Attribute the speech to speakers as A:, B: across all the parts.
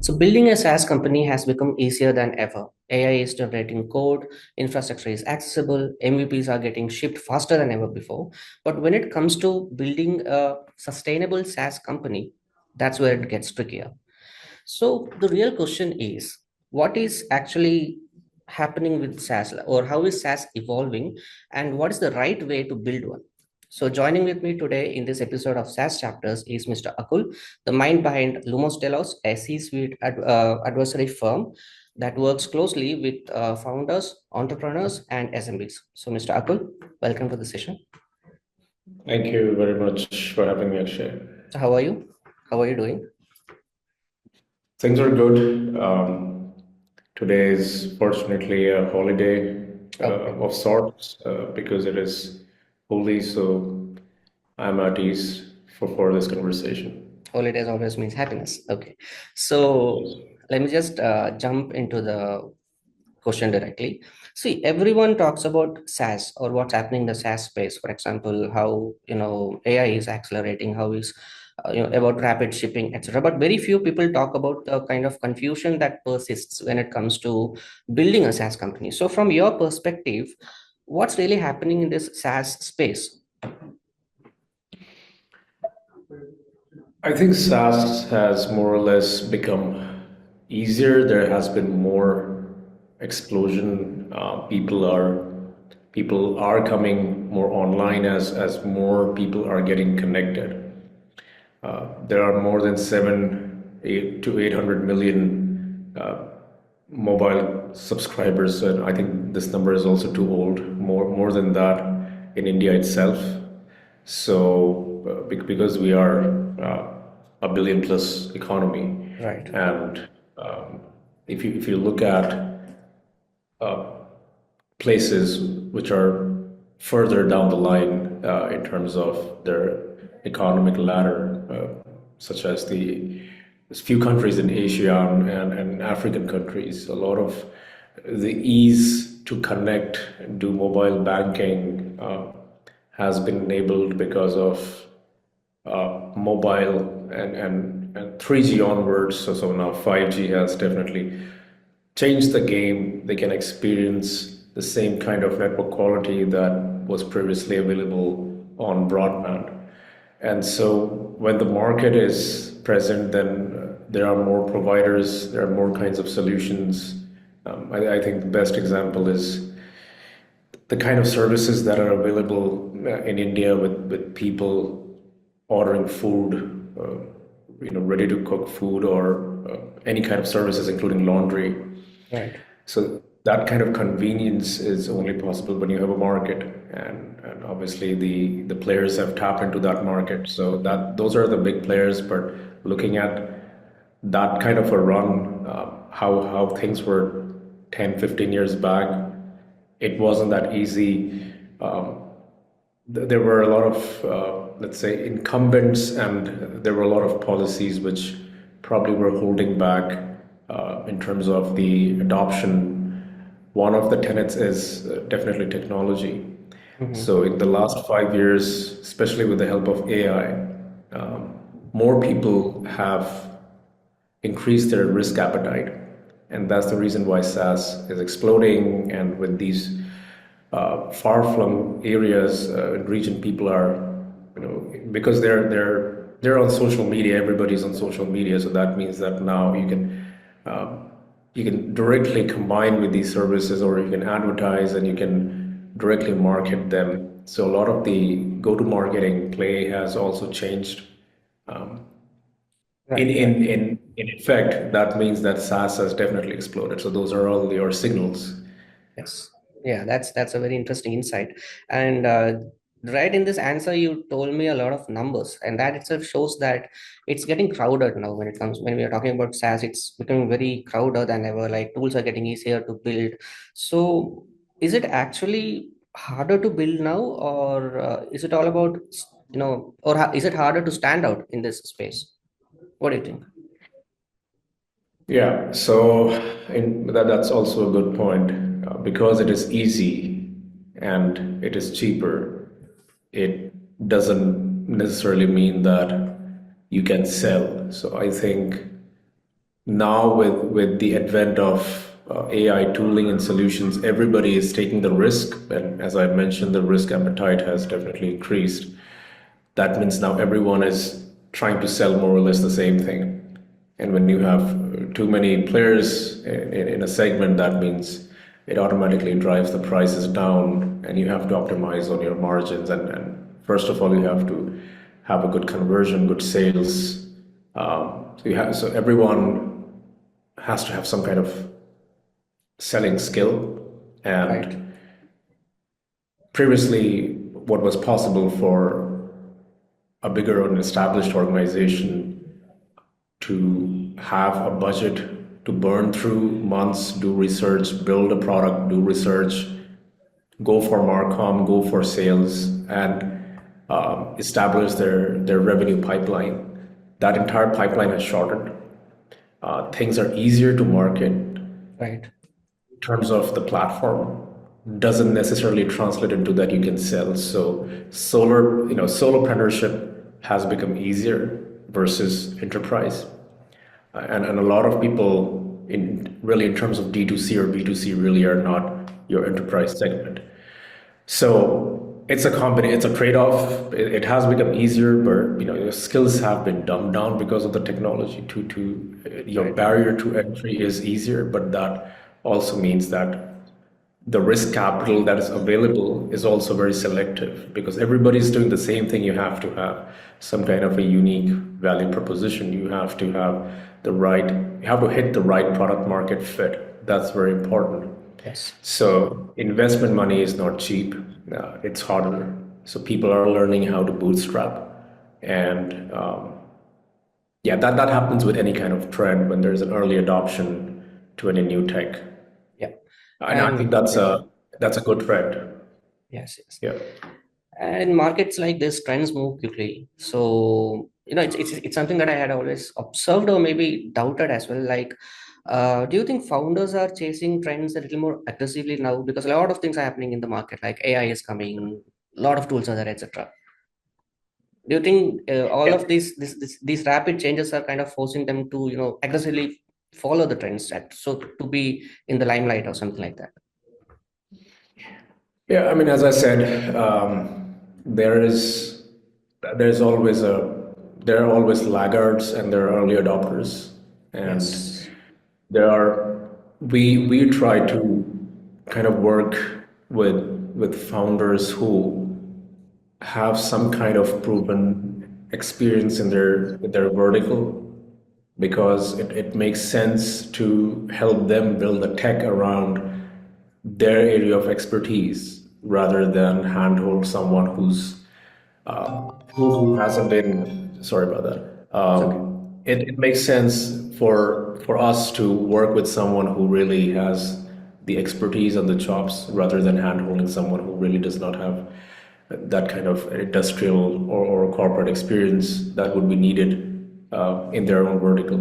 A: So building a SaaS company has become easier than ever. AI is generating code, infrastructure is accessible, MVPs are getting shipped faster than ever before. But when it comes to building a sustainable SaaS company, that's where it gets trickier. So the real question is, what is actually happening with SaaS, or how is SaaS evolving, and what is the right way to build one? So joining with me today in this episode of SaaS Chapters is Mr. Akul, the mind behind Lumos Telos, a C-suite advisory firm that works closely with founders, entrepreneurs, and SMBs. So Mr. Akul, welcome to the session.
B: Thank you very much for having me, Akshay.
A: So how are you? How are you doing?
B: Things are good. Today is fortunately a holiday
A: Okay.
B: of sorts because it is holy, so I'm at ease for this conversation.
A: Holidays always means happiness. Okay. So
B: Yes.
A: let me just jump into the question directly. See, everyone talks about SaaS or what's happening in the SaaS space. For example, how AI is accelerating, how is about rapid shipping, etc. But very few people talk about the kind of confusion that persists when it comes to building a SaaS company. So, from your perspective, what's really happening in this SaaS space?
B: I think SaaS has more or less become easier. There has been more explosion. People are coming more online as more people are getting connected. There are more than 800 million mobile subscribers, and I think this number is also too old. More than that in India itself. So because we are a billion plus economy,
A: Right.
B: and if you look at places which are further down the line in terms of their economic ladder, such as there's few countries in Asia and African countries, a lot of the ease to connect, do mobile banking has been enabled because of mobile and 3G onwards. So now 5G has definitely changed the game. They can experience the same kind of network quality that was previously available on broadband. And so when the market is present, then there are more providers, there are more kinds of solutions. I think the best example is the kind of services that are available in India with people ordering food, ready to cook food or any kind of services, including laundry.
A: Right.
B: So that kind of convenience is only possible when you have a market, and obviously the players have tapped into that market. So that those are the big players. But looking at that kind of a run, how things were 10, 15 years back, it wasn't that easy. There were a lot of, let's say, incumbents, and there were a lot of policies which probably were holding back in terms of the adoption. One of the tenets is definitely technology.
A: Mhm.
B: So in the last 5 years, especially with the help of AI, more people have increase their risk appetite. And that's the reason why SaaS is exploding. And with these far-flung areas and region, people are, because they're on social media. Everybody's on social media, so that means that now you can directly combine with these services, or you can advertise and you can directly market them. So a lot of the go-to-marketing play has also changed. In
A: Right. Right.
B: in in in effect, that means that SaaS has definitely exploded. So those are all your signals.
A: Yes. Yeah, that's a very interesting insight. And right in this answer, you told me a lot of numbers, and that itself shows that it's getting crowded now when we are talking about SaaS, it's becoming very crowded than ever. Like tools are getting easier to build. So is it actually harder to build now, or is it all about, or is it harder to stand out in this space? What do you think?
B: Yeah, so that's also a good point. Because it is easy and it is cheaper, it doesn't necessarily mean that you can sell. So I think now with the advent of AI tooling and solutions, everybody is taking the risk, and as I mentioned, the risk appetite has definitely increased. That means now everyone is trying to sell more or less the same thing. And when you have too many players in a segment, that means it automatically drives the prices down, and you have to optimize on your margins. And first of all, you have to have a good conversion, good sales. So everyone has to have some kind of selling skill.
A: Right.
B: And previously, what was possible for a bigger and established organization to have a budget to burn through months, do research, build a product, do research, go for Marcom, go for sales, and establish their revenue pipeline. That entire pipeline has shortened. Things are easier to market in
A: Right.
B: terms of the platform. Doesn't necessarily translate into that you can sell. So solopreneurship has become easier versus enterprise. And a lot of people in terms of D2C or B2C really are not your enterprise segment. So it's a company, it's a trade-off. It has become easier, but your skills have been dumbed down because of the technology. To your
A: Right.
B: barrier to entry is easier, but that also means that the risk capital that is available is also very selective because everybody's doing the same thing. You have to have some kind of a unique value proposition. You have to hit the right product market fit. That's very important.
A: Yes.
B: So investment money is not cheap. It's harder. So people are learning how to bootstrap, and yeah, that happens with any kind of trend when there's an early adoption to any new tech,
A: Yeah.
B: and I think
A: And yeah.
B: that's a good trend.
A: Yes. Yes.
B: Yeah.
A: And markets like this, trends move quickly. So, it's something that I had always observed or maybe doubted as well. Like, do you think founders are chasing trends a little more aggressively now? Because a lot of things are happening in the market, like AI is coming, a lot of tools are there, etc. Do you think all
B: Yeah.
A: of these rapid changes are kind of forcing them to, aggressively follow the trends, so to be in the limelight or something like that?
B: Yeah, I mean, as I said, there is there's always a there are always laggards and there are early adopters, and
A: Yes.
B: there are we try to kind of work with founders who have some kind of proven experience in their vertical because it makes sense to help them build a tech around their area of expertise rather than handhold someone who hasn't been. Sorry about that.
A: It's okay.
B: It makes sense for us to work with someone who really has the expertise and the chops rather than handholding someone who really does not have that kind of industrial or corporate experience that would be needed in their own vertical.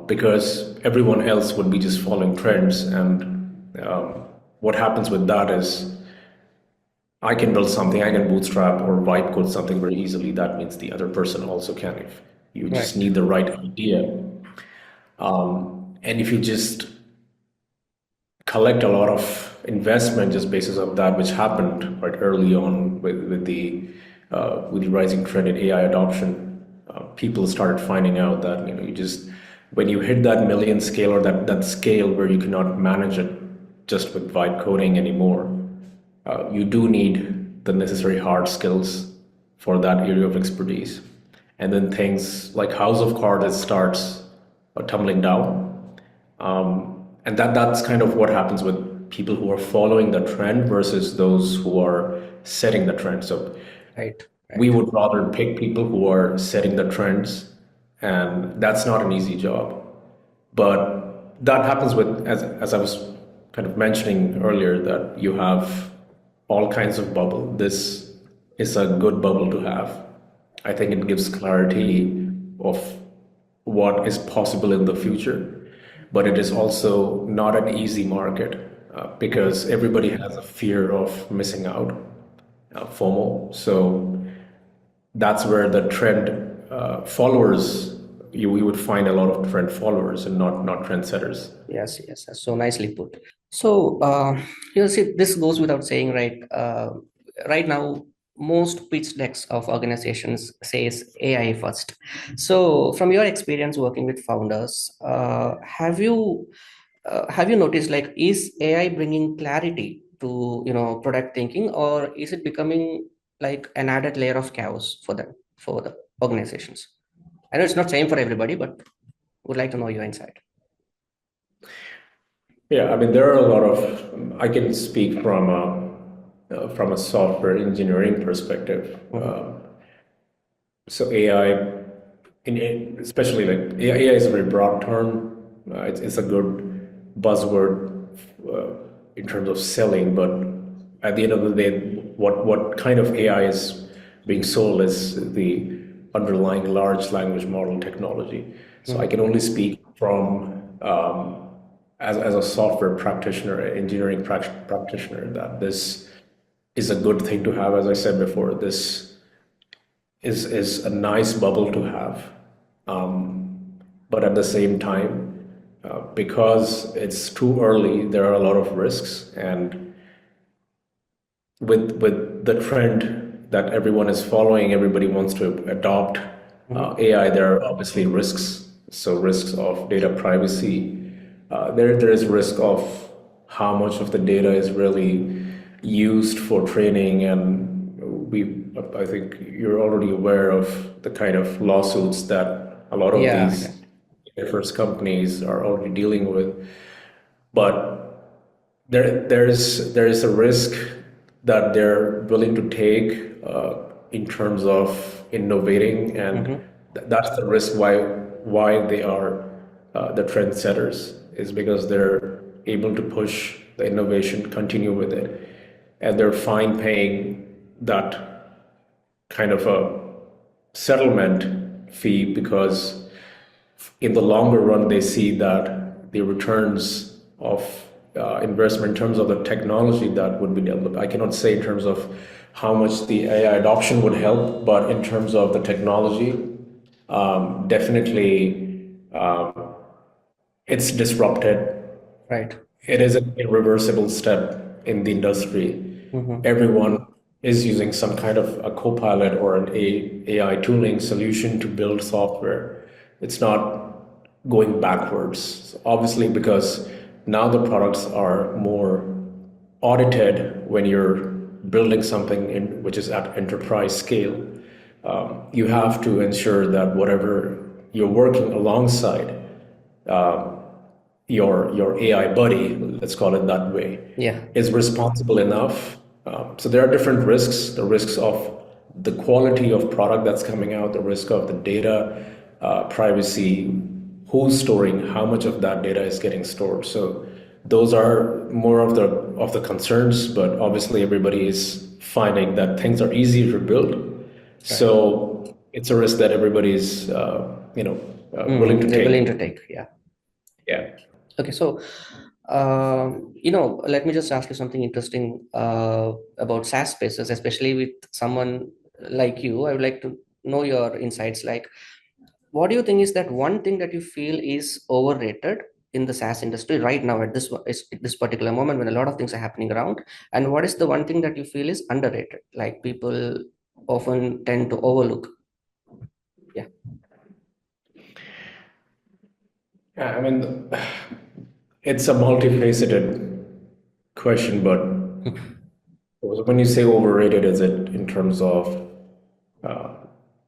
B: Because everyone else would be just following trends, and what happens with that is I can build something, I can bootstrap or vibe code something very easily. That means the other person also can. If you just
A: Right.
B: need the right idea, and if you just collect a lot of investment just basis of that, which happened quite early on with the rising trend in AI adoption, people started finding out that you just when you hit that million scale or that scale where you cannot manage it just with vibe coding anymore, you do need the necessary hard skills for that area of expertise. And then things like House of Cards it starts tumbling down, and that's kind of what happens with people who are following the trend versus those who are setting the trend. So
A: Right.
B: we
A: Right.
B: would rather pick people who are setting the trends, and that's not an easy job. But that happens with, as I was kind of mentioning earlier, that you have all kinds of bubble. This is a good bubble to have. I think it gives clarity of what is possible in the future, but it is also not an easy market
A: Mhm.
B: because everybody has a fear of missing out, FOMO. So that's where the trend followers you would find a lot of trend followers and not trendsetters.
A: Yes, yes, so nicely put. So, see, this goes without saying, right? Right now, most pitch decks of organizations says AI first. So, from your experience working with founders, have you noticed, like, is AI bringing clarity to, product thinking, or is it becoming like an added layer of chaos for them, for the organizations? I know it's not same for everybody, but would like to know your insight.
B: Yeah, I mean, there are a lot of, I can speak from a software engineering perspective.
A: Mm-hmm.
B: So AI, especially like AI is a very broad term. It's a good buzzword in terms of selling, but at the end of the day, what kind of AI is being sold is the underlying large language model technology. So I
A: Mm-hmm.
B: can only speak from as a software practitioner, engineering practitioner, that this is a good thing to have. As I said before, this is a nice bubble to have. But at the same time, because it's too early, there are a lot of risks. And with the trend that everyone is following, everybody wants to adopt
A: Mm-hmm.
B: AI, there are obviously risks. So risks of data privacy. There is risk of how much of the data is really used for training, and I think you're already aware of the kind of lawsuits that a lot of
A: Yeah,
B: these
A: yeah.
B: first companies are already dealing with. But there is a risk that they're willing to take in terms of innovating, and
A: Mm-hmm.
B: that's the risk why they are the trendsetters, is because they're able to push the innovation, continue with it, and they're fine paying that kind of a settlement fee, because in the longer run, they see that the returns of investment in terms of the technology that would be developed. I cannot say in terms of how much the AI adoption would help, but in terms of the technology, definitely it's disrupted.
A: Right.
B: It is an irreversible step in the industry.
A: Mm-hmm.
B: Everyone is using some kind of a copilot or an AI tooling solution to build software. It's not going backwards. Obviously, because now the products are more audited when you're building something which is at enterprise scale. You have to ensure that whatever you're working alongside your AI buddy, let's call it that way,
A: Yeah.
B: is responsible enough. So there are different risks: the risks of the quality of product that's coming out, the risk of the data privacy, who's storing, how much of that data is getting stored. So those are more of the concerns, but obviously everybody is finding that things are easier to build.
A: Right.
B: So it's a risk that everybody's willing to
A: They're willing
B: take.
A: to take. Yeah.
B: Yeah.
A: Okay. So, let me just ask you something interesting about SaaS spaces, especially with someone like you. I would like to know your insights. Like, what do you think is that one thing that you feel is overrated in the SaaS industry right now at this particular moment when a lot of things are happening around? And what is the one thing that you feel is underrated, like people often tend to overlook? Yeah.
B: Yeah, I mean, it's a multifaceted question, but when you say overrated, is it uh,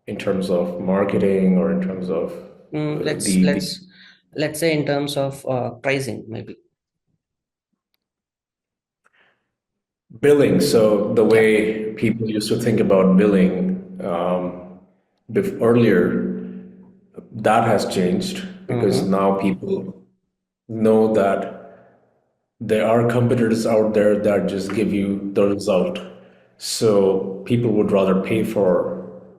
B: in terms of marketing, or in terms of
A: Mm, let's
B: the
A: let's let's say in terms of pricing, maybe.
B: billing? So the
A: Yeah.
B: way people used to think about billing earlier, that has changed, because
A: Mm-hmm.
B: now people know that there are competitors out there that just give you the result. So people would rather pay for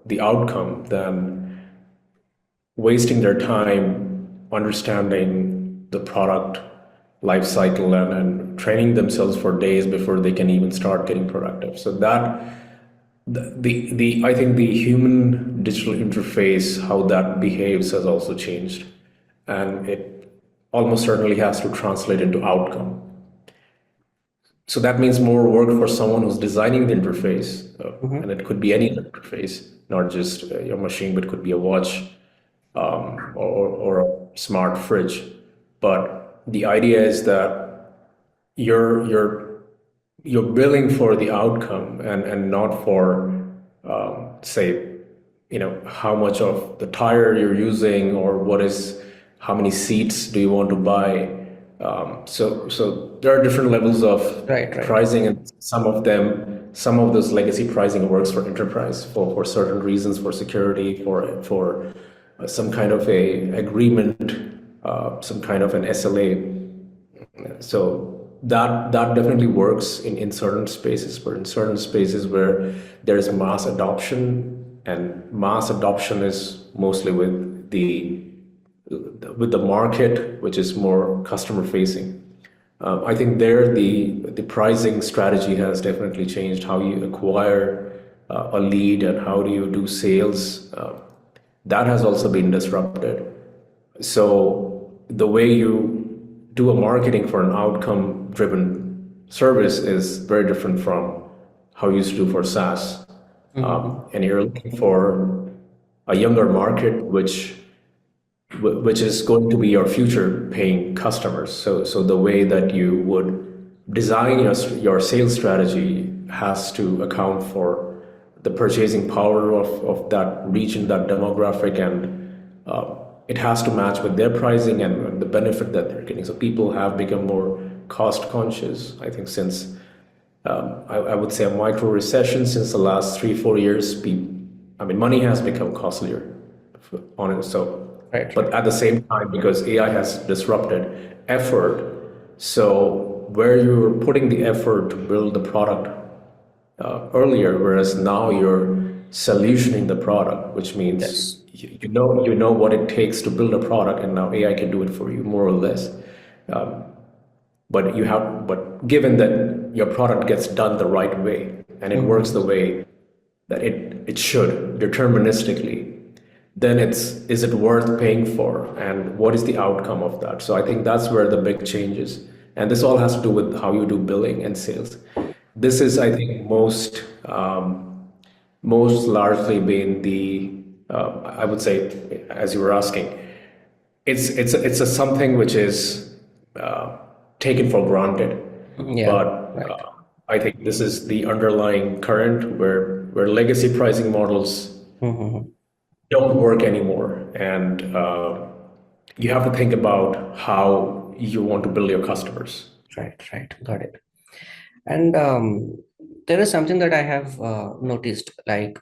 B: the outcome than wasting their time understanding the product life cycle, and training themselves for days before they can even start getting productive. So that the I think the human digital interface, how that behaves has also changed. And it almost certainly has to translate into outcome. So that means more work for someone who's designing the interface, and it could be any interface, not just your machine, but it could be a watch, or a smart fridge. But the idea is that you're you're you're billing for the outcome and not for say how much of the tire you're using or how many seats do you want to buy. So there are different levels of
A: Right, right.
B: pricing, and some of those legacy pricing works for enterprise for certain reasons, for security, for some kind of a agreement, some kind of an SLA. So that definitely works in certain spaces, but in certain spaces where there is mass adoption, and mass adoption is mostly with the market, which is more customer facing. I think there the pricing strategy has definitely changed. How you acquire a lead and how do you do sales, that has also been disrupted. So the way you do a marketing for an outcome driven service is very different from how you used to do for SaaS. And you're looking for a younger market, which is going to be your future paying customers. So the way that you would design your sales strategy has to account for the purchasing power of that region, that demographic, and it has to match with their pricing and the benefit that they're getting. So people have become more cost conscious, I think, since I would say a micro recession since the last 3-4 years. Money has become costlier on it. So,
A: Right,
B: but
A: right.
B: at the same time, because AI has disrupted effort, so where you're putting the effort to build the product earlier, whereas now you're solutioning the product, which means
A: Yes.
B: you know what it takes to build a product, and now AI can do it for you more or less. But given that your product gets done the right way and it works the way that it should deterministically, then is it worth paying for, and what is the outcome of that? So I think that's where the big change is, and this all has to do with how you do billing and sales. This is, I think, most largely been I would say, as you were asking, it's a something which is taken for granted,
A: Yeah,
B: but
A: right.
B: I think this is the underlying current where legacy pricing models
A: Mm-hmm.
B: don't work anymore, and you have to think about how you want to build your customers.
A: Right, right. Got it. And there is something that I have noticed, like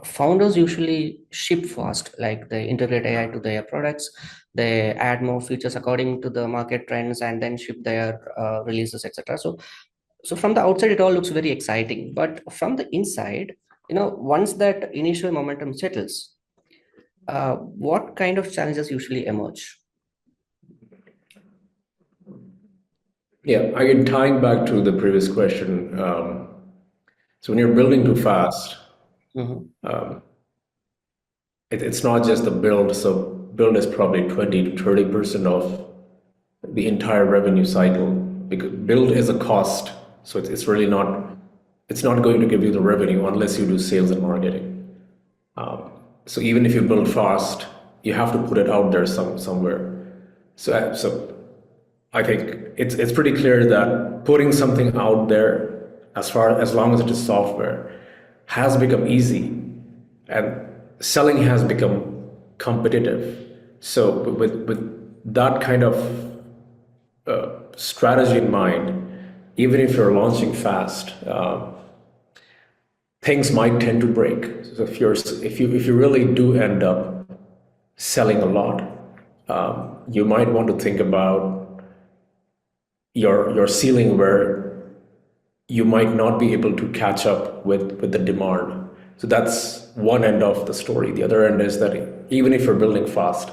A: founders usually ship fast, like they integrate AI to their products, they add more features according to the market trends, and then ship their releases, etc. So from the outside, it all looks very exciting, but from the inside, once that initial momentum settles, what kind of challenges usually emerge?
B: Yeah, again, tying back to the previous question, so when you're building too fast,
A: Mm-hmm.
B: it's not just the build. So build is probably 20 to 30% of the entire revenue cycle, because build is a cost. So it's really not, it's not going to give you the revenue unless you do sales and marketing. So even if you build fast, you have to put it out there somewhere. So I think it's pretty clear that putting something out there, as long as it is software, has become easy, and selling has become competitive. So with that kind of strategy in mind, even if you're launching fast, things might tend to break. So if you really do end up selling a lot, you might want to think about your ceiling, where you might not be able to catch up with the demand. So that's one end of the story. The other end is that even if you're building fast,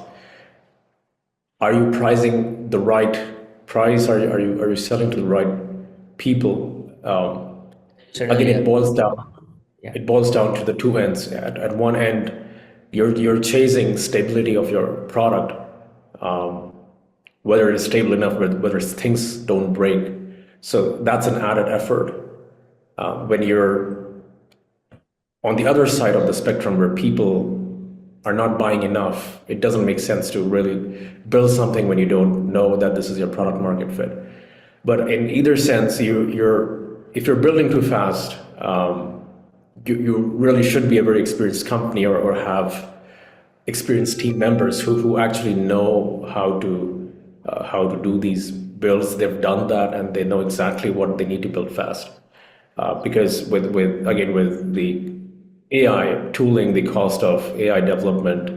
B: are you pricing the right price? Are you selling to the right people?
A: Said
B: Again,
A: earlier.
B: it boils down
A: Yeah.
B: it boils down to the two ends. At one end, you're chasing stability of your product, um, whether it's stable enough, whether things don't break. So that's an added effort. When you're on the other side of the spectrum where people are not buying enough, it doesn't make sense to really build something when you don't know that this is your product market fit. But in either sense, if you're building too fast, you really should be a very experienced company, or have experienced team members who actually know how to do these builds. They've done that and they know exactly what they need to build fast. Because with the AI tooling, the cost of AI development,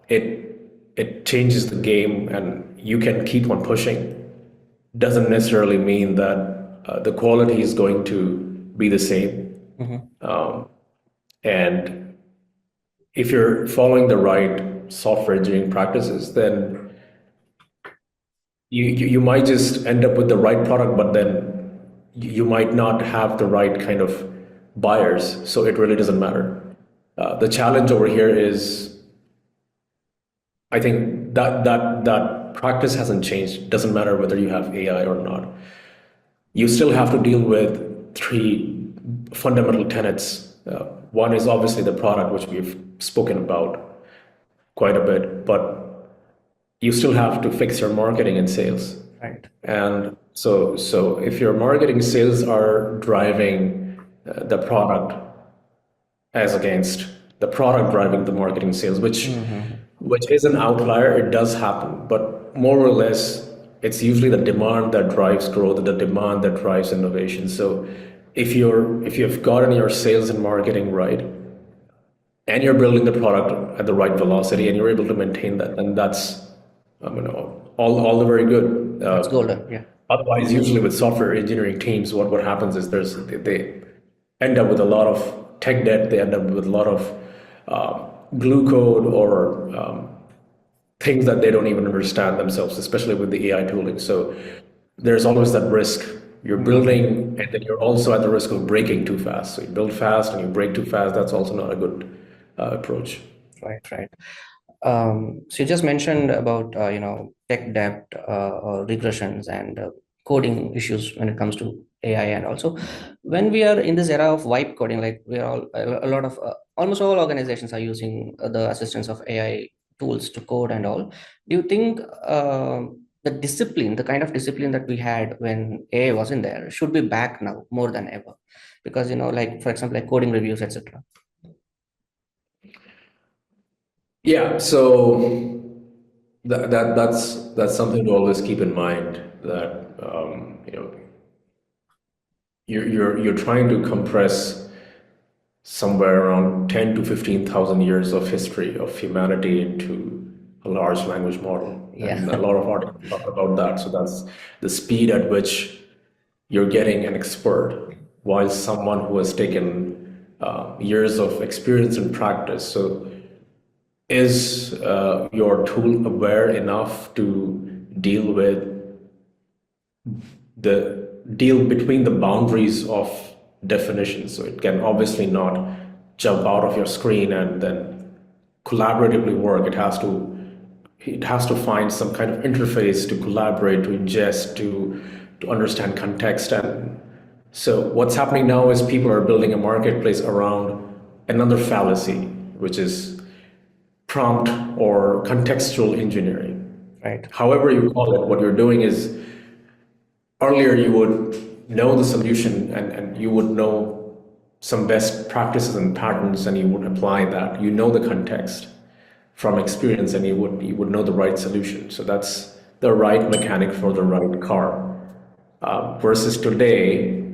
B: it changes the game, and you can keep on pushing. Doesn't necessarily mean that the quality is going to be the same. And if you're following the right software engineering practices, then you might just end up with the right product, but then you might not have the right kind of buyers. So it really doesn't matter. The challenge over here is, I think that practice hasn't changed. Doesn't matter whether you have AI or not. You still have to deal with three fundamental tenets. One is obviously the product, which we've spoken about quite a bit, but you still have to fix your marketing and sales.
A: Right.
B: And so if your marketing sales are driving the product as against the product driving the marketing sales, which is an outlier, it does happen, but more or less, it's usually the demand that drives growth, the demand that drives innovation. So if you've gotten your sales and marketing right, and you're building the product at the right velocity, and you're able to maintain that, then that's all the very good.
A: That's golden. Yeah.
B: Otherwise, usually with software engineering teams, what happens is they end up with a lot of tech debt. They end up with a lot of glue code, or things that they don't even understand themselves, especially with the AI tooling. So there's always that risk. You're building, and then you're also at the risk of breaking too fast. So you build fast and you break too fast. That's also not a good approach.
A: Right. So you just mentioned about tech debt or regressions and coding issues when it comes to AI, and also when we are in this era of vibe coding, like we are all a lot of almost all organizations are using the assistance of AI tools to code and all. Do you think the discipline, the kind of discipline that we had when AI wasn't there, should be back now more than ever? Because like for example, like coding reviews, etc.
B: Yeah, so that's something to always keep in mind, that you're trying to compress somewhere around 10 to 15,000 years of history of humanity into a large language model.
A: Yeah.
B: And a lot of articles talk about that. So that's the speed at which you're getting an expert, while someone who has taken years of experience and practice. So is your tool aware enough to deal between the boundaries of definitions? So it can obviously not jump out of your screen and then collaboratively work. It has to find some kind of interface to collaborate, to ingest, to understand context. And so what's happening now is people are building a marketplace around another fallacy, which is prompt or contextual engineering.
A: Right.
B: However you call it, what you're doing is, earlier you would know the solution, and you would know some best practices and patterns, and you would apply that. You know the context from experience, and you would know the right solution. So that's the right mechanic for the right car. Versus today,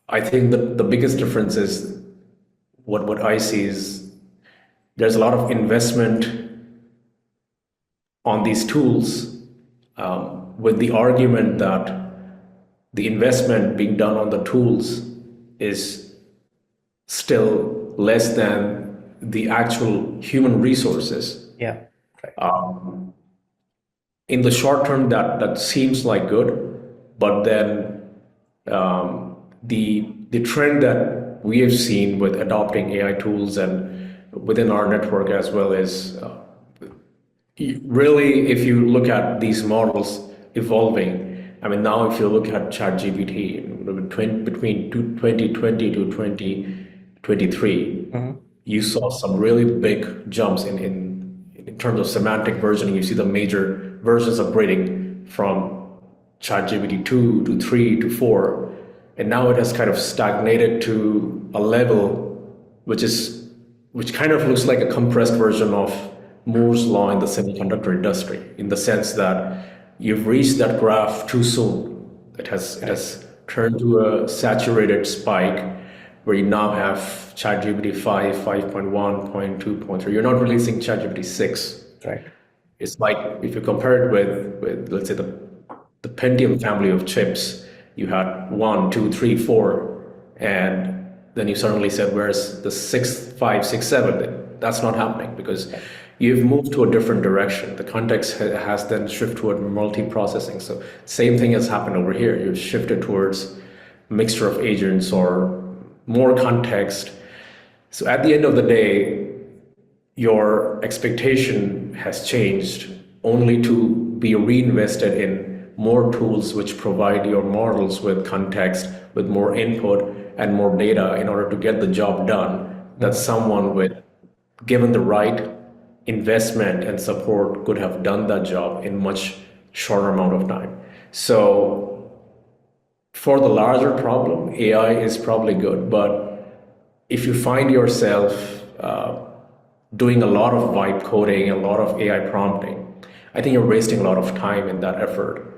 B: I think the biggest difference is what I see is there's a lot of investment on these tools, with the argument that the investment being done on the tools is still less than the actual human resources.
A: Yeah. Right.
B: In the short term, that seems like good, but then the trend that we have seen with adopting AI tools and within our network as well is really, if you look at these models evolving, I mean, now if you look at ChatGPT between 2020 to 2023, you saw some really big jumps in terms of semantic versioning. You see the major versions upgrading from ChatGPT 2 to 3 to 4, and now it has kind of stagnated to a level which kind of looks like a compressed version of Moore's law in the semiconductor industry, in the sense that you've reached that graph too soon. It has turned to a saturated spike where you now have ChatGPT 5, 5.1, point 2, point 3. You're not releasing ChatGPT 6.
A: Right.
B: It's like if you compare it with let's say the Pentium family of chips, you had 1, 2, 3, 4, and then you suddenly said, where's the 6, 5, 6, 7? That's not happening because you've moved to a different direction. The context has then shifted toward multi-processing. So same thing has happened over here. You've shifted towards a mixture of agents or more context. So at the end of the day, your expectation has changed only to be reinvested in more tools which provide your models with context, with more input and more data in order to get the job done that someone with given the right investment and support could have done that job in much shorter amount of time. So for the larger problem, AI is probably good, but if you find yourself doing a lot of vibe coding, a lot of AI prompting, I think you're wasting a lot of time in that effort.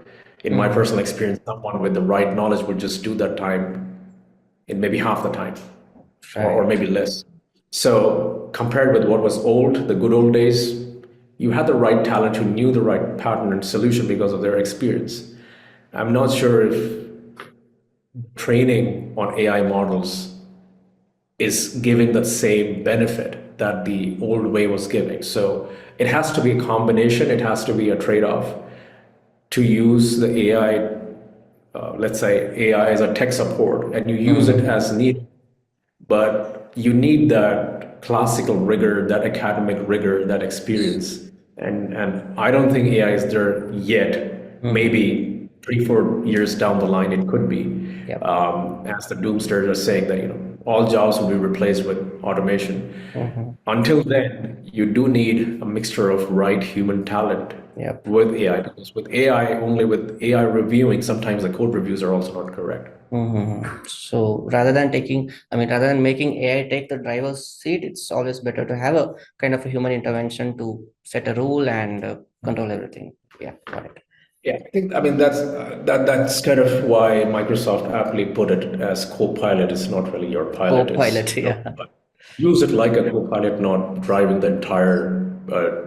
B: In my personal experience, someone with the right knowledge would just do that time in maybe half the time or maybe less. So compared with what was old, the good old days, you had the right talent who knew the right pattern and solution because of their experience. I'm not sure if training on AI models is giving the same benefit that the old way was giving. So it has to be a combination, it has to be a trade-off to use the AI, let's say AI as a tech support, and you use it as needed, but you need that classical rigor, that academic rigor, that experience. And I don't think AI is there yet. Maybe 3-4 years down the line, it could be.
A: Yep.
B: As the doomsters are saying that all jobs will be replaced with automation. Until then, you do need a mixture of right human talent
A: Yep.
B: with AI, because with AI, only with AI reviewing, sometimes the code reviews are also not correct.
A: So rather than making AI take the driver's seat, it's always better to have a kind of a human intervention to set a rule and control everything. Yeah, got it.
B: Yeah, I mean that's kind of why Microsoft aptly put it as co-pilot. It's not really your pilot.
A: Co-pilot, yeah.
B: Use it like a co-pilot, not driving the entire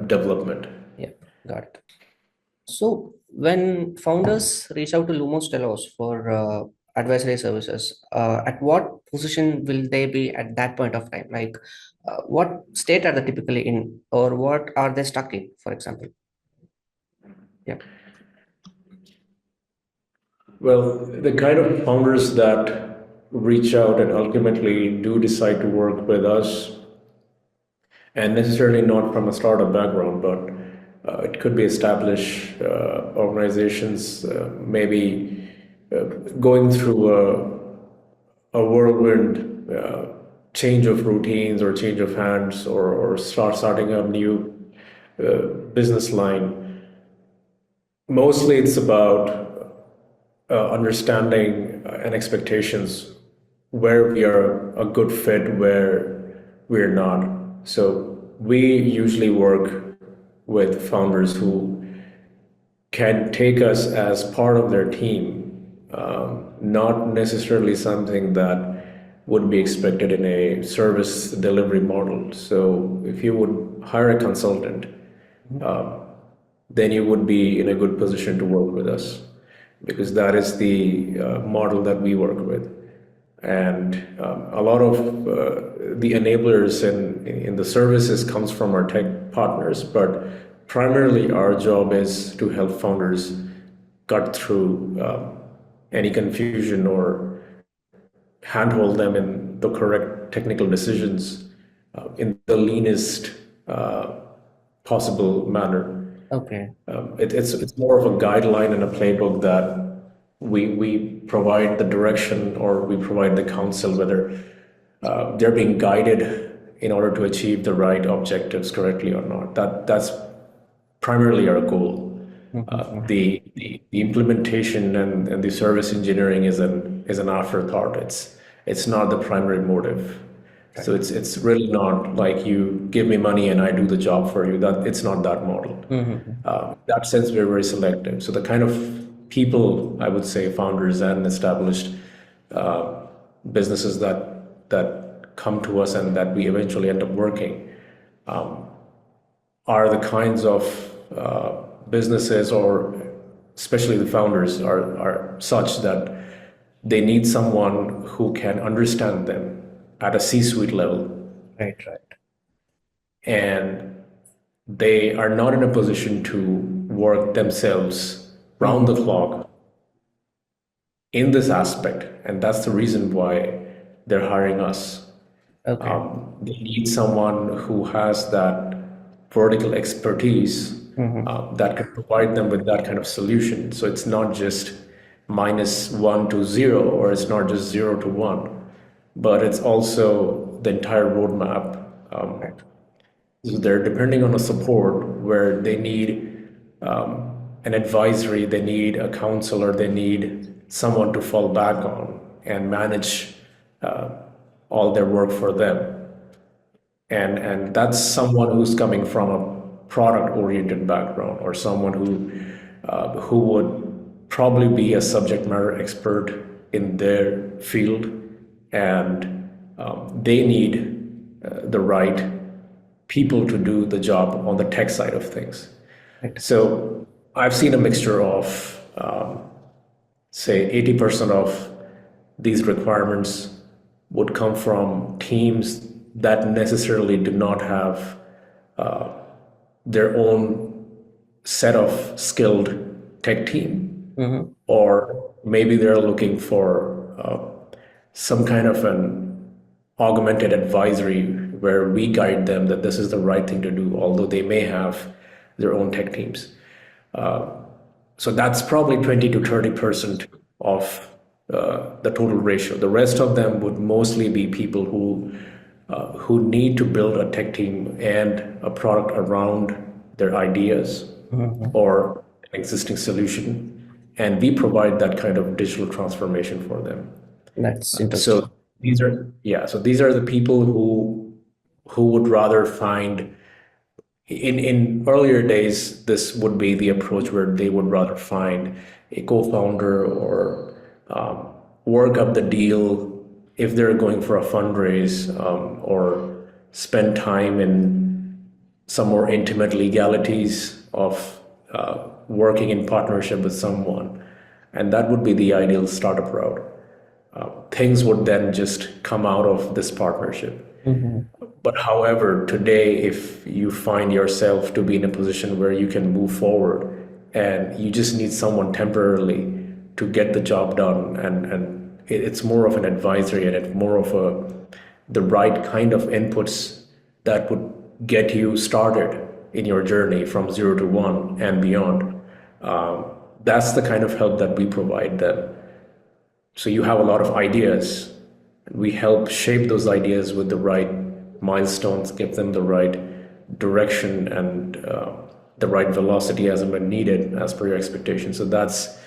B: development.
A: Yeah, got it. So when founders reach out to Lumos Telos for advisory services, at what position will they be at that point of time? Like, what state are they typically in, or what are they stuck in, for example? Yeah.
B: Well, the kind of founders that reach out and ultimately do decide to work with us, and necessarily not from a startup background, but it could be established organizations, maybe going through a whirlwind change of routines or change of hands, or starting a new business line. Mostly it's about understanding and expectations, where we are a good fit, where we're not. So we usually work with founders who can take us as part of their team, not necessarily something that would be expected in a service delivery model. So if you would hire a consultant, then you would be in a good position to work with us, because that is the model that we work with. And a lot of the enablers in the services comes from our tech partners, but primarily our job is to help founders cut through any confusion or handhold them in the correct technical decisions in the leanest uh, possible manner.
A: Okay.
B: It's more of a guideline and a playbook that we provide the direction or we provide the counsel whether they're being guided in order to achieve the right objectives correctly or not. That's primarily our goal.
A: Mhm.
B: The implementation and the service engineering is an afterthought. It's not the primary motive. So
A: Right.
B: it's really not like you give me money and I do the job for you. That it's not that model.
A: Mhm.
B: That sense we're very selective. So the kind of people I would say founders and established businesses that come to us and that we eventually end up working are the kinds of businesses or especially the founders are such that they need someone who can understand them at a C-suite level
A: Right, right.
B: and they are not in a position to work themselves round the
A: Mhm.
B: clock in this aspect, and that's the reason why they're hiring us.
A: Okay.
B: They need someone who has that vertical expertise
A: Mhm.
B: that can provide them with that kind of solution. So it's not just -1 to 0, or it's not just 0 to 1, but it's also the entire roadmap.
A: Right.
B: So they're depending on a support where they need an advisory, they need a counselor, they need someone to fall back on and manage uh, all their work for them. And that's someone who's coming from a product-oriented background or someone who would probably be a subject matter expert in their field, and they need the right people to do the job on the tech side of things.
A: Right.
B: So I've seen a mixture of, say, 80% of these requirements would come from teams that necessarily do not have their own set of skilled tech team,
A: Mhm.
B: or maybe they're looking for some kind of an augmented advisory where we guide them that this is the right thing to do, although they may have their own tech teams. So that's probably 20 to 30% of the total ratio. The rest of them would mostly be people who need to build a tech team and a product around their ideas
A: Mhm.
B: or an existing solution. And we provide that kind of digital transformation for them.
A: That's interesting.
B: So so these are the people who would rather find in earlier days, this would be the approach where they would rather find a co-founder or work up the deal if they're going for a fundraise, or spend time in some more intimate legalities of working in partnership with someone. And that would be the ideal startup route. Things would then just come out of this partnership.
A: Mhm.
B: But however, today, if you find yourself to be in a position where you can move forward and you just need someone temporarily to get the job done, and it's more of an advisory and it's more of the right kind of inputs that would get you started in your journey from 0 to 1 and beyond. That's the kind of help that we provide them. So you have a lot of ideas. We help shape those ideas with the right milestones, give them the right direction and the right velocity as and when needed, as per your expectations. So that's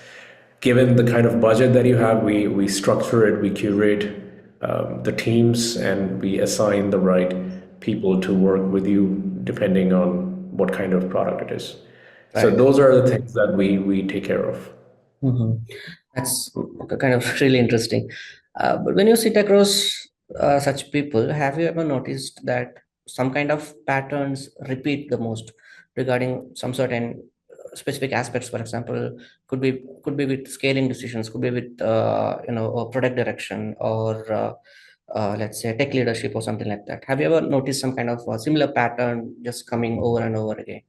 B: given the kind of budget that you have, we structure it, we curate the teams, and we assign the right people to work with you depending on what kind of product it is. So
A: Right.
B: those are the things that we take care of.
A: Mhm. That's kind of really interesting. But when you sit across such people, have you ever noticed that some kind of patterns repeat the most regarding some certain specific aspects? For example, could be with scaling decisions, could be with product direction, or let's say tech leadership or something like that. Have you ever noticed some kind of similar pattern just coming over and over again?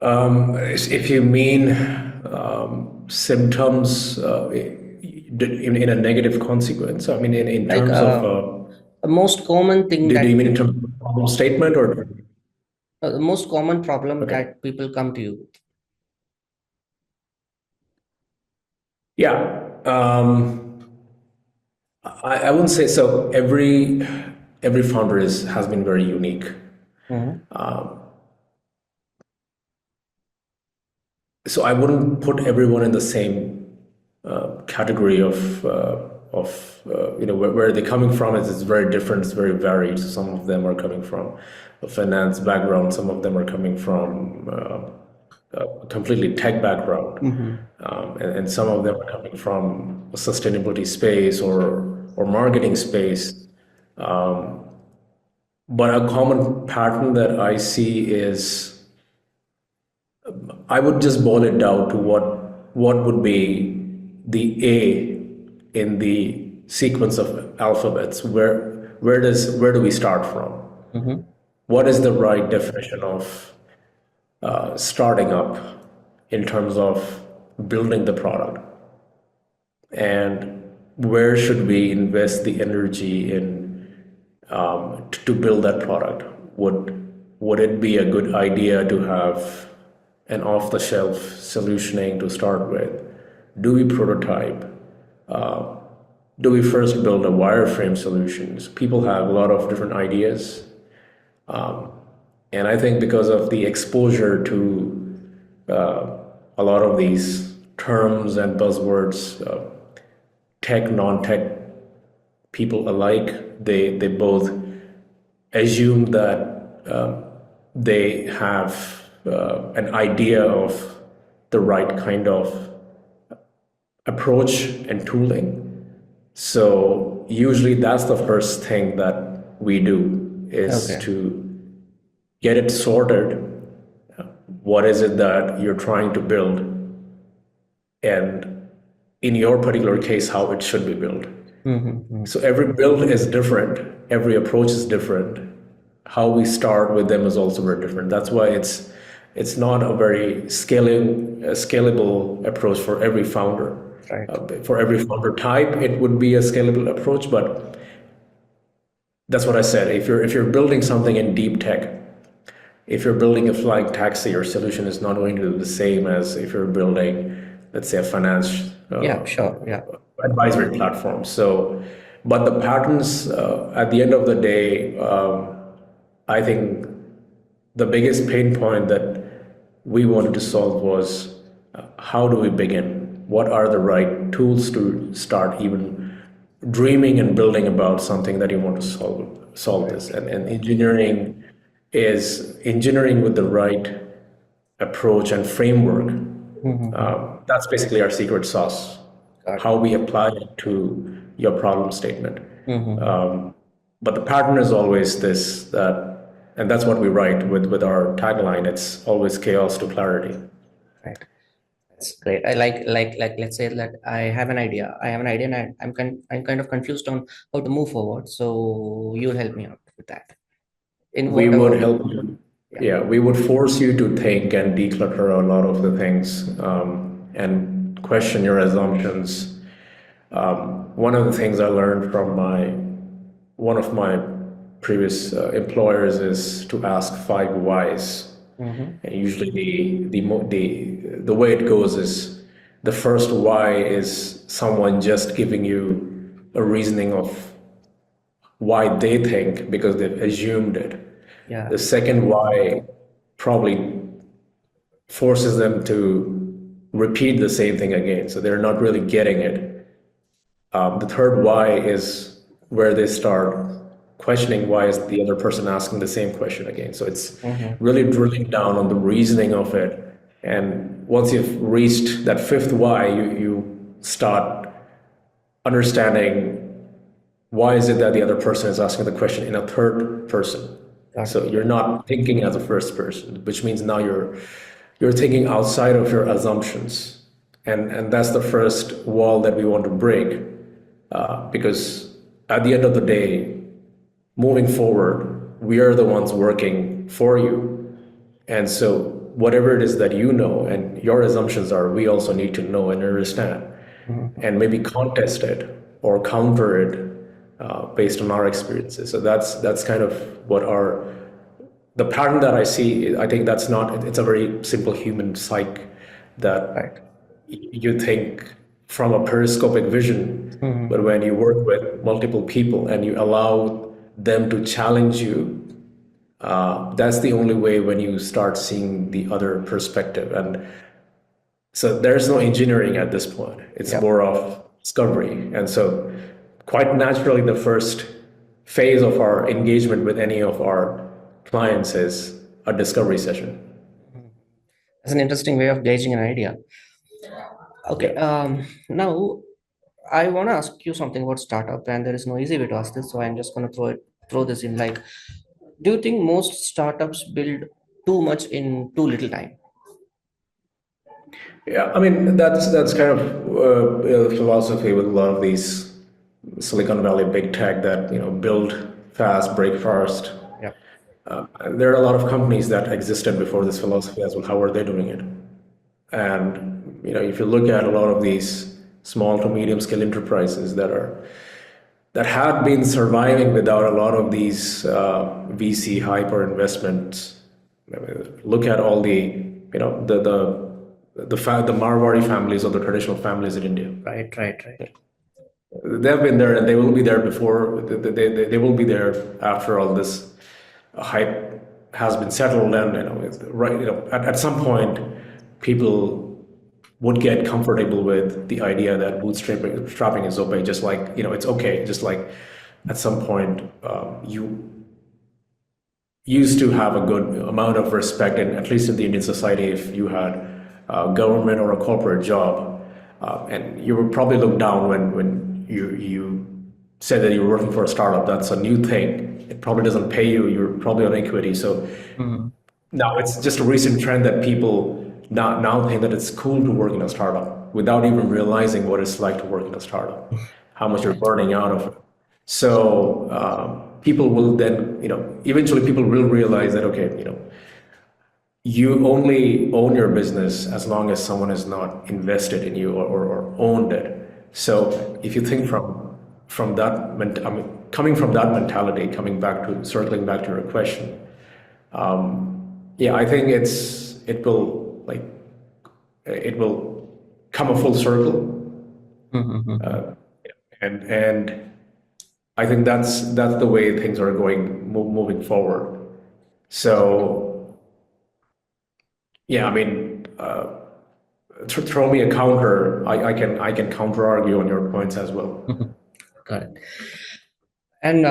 B: If you mean symptoms in a negative consequence? I mean, in
A: Like
B: terms of,
A: the most common thing
B: do you
A: that
B: mean in terms of problem statement or?
A: the most common problem
B: Okay.
A: that people come to you.
B: Yeah. I wouldn't say so. Every founder has been very unique.
A: Mhm.
B: So I wouldn't put everyone in the same category of where they're coming from is very different. It's very varied. So some of them are coming from a finance background. Some of them are coming from a completely tech background,
A: Mhm.
B: and some of them are coming from a sustainability space or marketing space. But a common pattern that I see is I would just boil it down to what would be the A in the sequence of alphabets. Where do we start from?
A: Mhm.
B: What is the right definition of starting up in terms of building the product? And where should we invest the energy in to build that product? Would it be a good idea to have an off-the-shelf solutioning to start with? Do we prototype? Do we first build a wireframe solutions? People have a lot of different ideas, and I think because of the exposure to a lot of these terms and buzzwords, tech, non-tech people alike, they both assume that they have an idea of the right kind of approach and tooling. So usually that's the first thing that we do is
A: Okay.
B: to get it sorted. What is it that you're trying to build? And in your particular case, how it should be built.
A: Mhm.
B: So every build is different, every approach is different. How we start with them is also very different. That's why it's not a very scalable approach for every founder.
A: Right.
B: For every founder type, it would be a scalable approach, but that's what I said. If you're building something in deep tech, if you're building a flying taxi, your solution is not going to be the same as if you're building, let's say, a finance
A: Yeah, sure. Yeah.
B: advisory platform. So, but the patterns at the end of the day, I think the biggest pain point that we wanted to solve was how do we begin? What are the right tools to start even dreaming and building about something that you want to solve
A: Right.
B: this? And engineering is engineering with the right approach and framework.
A: Mhm.
B: That's basically our secret sauce,
A: Got
B: how
A: it.
B: we apply it to your problem statement.
A: Mhm.
B: But the pattern is always this that, and that's what we write with our tagline. It's always chaos to clarity.
A: Right. That's great. I like let's say that I have an idea. I have an idea and I'm kind of confused on how to move forward. So you'll help me out with that in
B: We would
A: whatever.
B: help you.
A: Yeah.
B: Yeah, we would force you to think and declutter a lot of the things and question your assumptions. One of the things I learned from one of my previous employers is to ask five whys.
A: Mm-hmm.
B: And usually the way it goes is the first why is someone just giving you a reasoning of why they think because they've assumed it.
A: Yeah.
B: The second why probably forces them to repeat the same thing again, so they're not really getting it. The third why is where they start questioning why is the other person asking the same question again. So it's
A: Mm-hmm.
B: really drilling down on the reasoning of it. And once you've reached that fifth why, you start understanding why is it that the other person is asking the question in a third person.
A: Got
B: So
A: it.
B: you're not thinking as a first person, which means now you're thinking outside of your assumptions. And that's the first wall that we want to break because at the end of the day, moving forward, we are the ones working for you. And so whatever it is that you know and your assumptions are, we also need to know and understand,
A: Mhm.
B: and maybe contest it or counter it based on our experiences. So that's kind of what our the pattern that I see. I think that's not. It's a very simple human psyche that
A: Right.
B: you think from a periscopic vision,
A: Mhm.
B: but when you work with multiple people and you allow them to challenge you, that's the only way when you start seeing the other perspective. And so there's no engineering at this point. It's
A: Yep.
B: more of discovery. And so quite naturally, the first phase of our engagement with any of our clients is a discovery session.
A: That's an interesting way of gauging an idea.
B: Yeah.
A: Okay. Now I want to ask you something about startup, and there is no easy way to ask this, so I'm just going to throw this in. Like, do you think most startups build too much in too little time?
B: Yeah, I mean that's kind of the philosophy with a lot of these Silicon Valley big tech that build fast, break fast.
A: Yep.
B: There are a lot of companies that existed before this philosophy as well. How are they doing it? And if you look at a lot of these small to medium scale enterprises that had been surviving without a lot of these VC hyper investments. I mean, look at all the the Marwari families or the traditional families in India.
A: Right. Right. Right.
B: They've been there and they will be there before. They will be there after all this hype has been settled. And right, at some point, people would get comfortable with the idea that bootstrapping is okay. Just like it's okay. Just like at some point, you used to have a good amount of respect, and at least in the Indian society, if you had a government or a corporate job, and you would probably look down when you said that you were working for a startup. That's a new thing. It probably doesn't pay you. You're probably on equity. So
A: Mhm.
B: now it's just a recent trend that people now think that it's cool to work in a startup without even realizing what it's like to work in a startup, how much you're
A: Right.
B: burning out of it. So people will then, eventually people will realize that, okay, you only own your business as long as someone is not invested in you or owned it. So if you think from that, I mean, coming from that mentality, circling back to your question, yeah, I think it will come a full circle,
A: Mhm.
B: and I think that's the way things are moving forward. So yeah, I mean, throw me a counter. I can counter argue on your points as well.
A: Mhm. Got it. And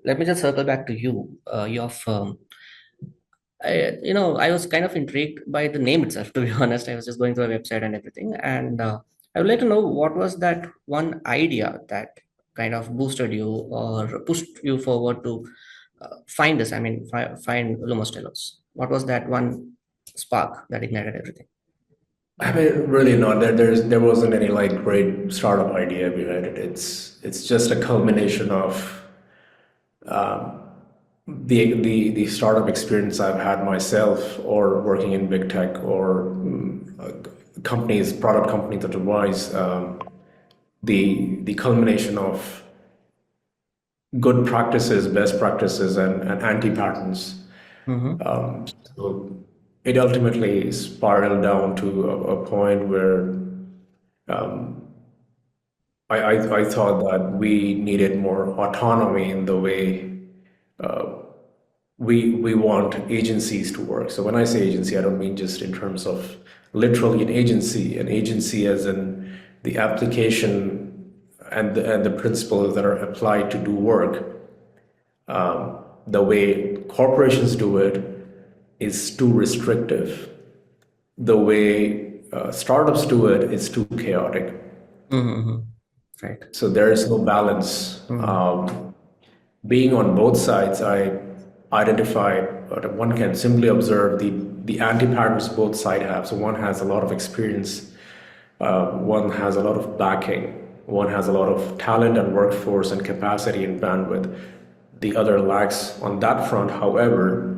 A: let me just circle back to you, your firm. I was kind of intrigued by the name itself, to be honest. I was just going through a website and everything, and I would like to know what was that one idea that kind of boosted you or pushed you forward to find this. I mean, find Lumos Telos. What was that one spark that ignited everything?
B: I mean, really not. There wasn't any like great startup idea behind it. It's just a culmination of the startup experience I've had myself, or working in big tech, or product companies otherwise. The culmination of good practices, best practices, and anti patterns.
A: Mm-hmm.
B: So it ultimately spiraled down to a point where I thought that we needed more autonomy in the way we want agencies to work. So when I say agency, I don't mean just in terms of literally an agency as in the application and the principles that are applied to do work. The way corporations do it is too restrictive. The way startups do it is too chaotic.
A: Mm-hmm. Right.
B: So there is no balance.
A: Mm-hmm.
B: Being on both sides, I identified, but one can simply observe the anti-patterns both sides have. So one has a lot of experience, one has a lot of backing, one has a lot of talent and workforce and capacity and bandwidth. The other lacks on that front. However,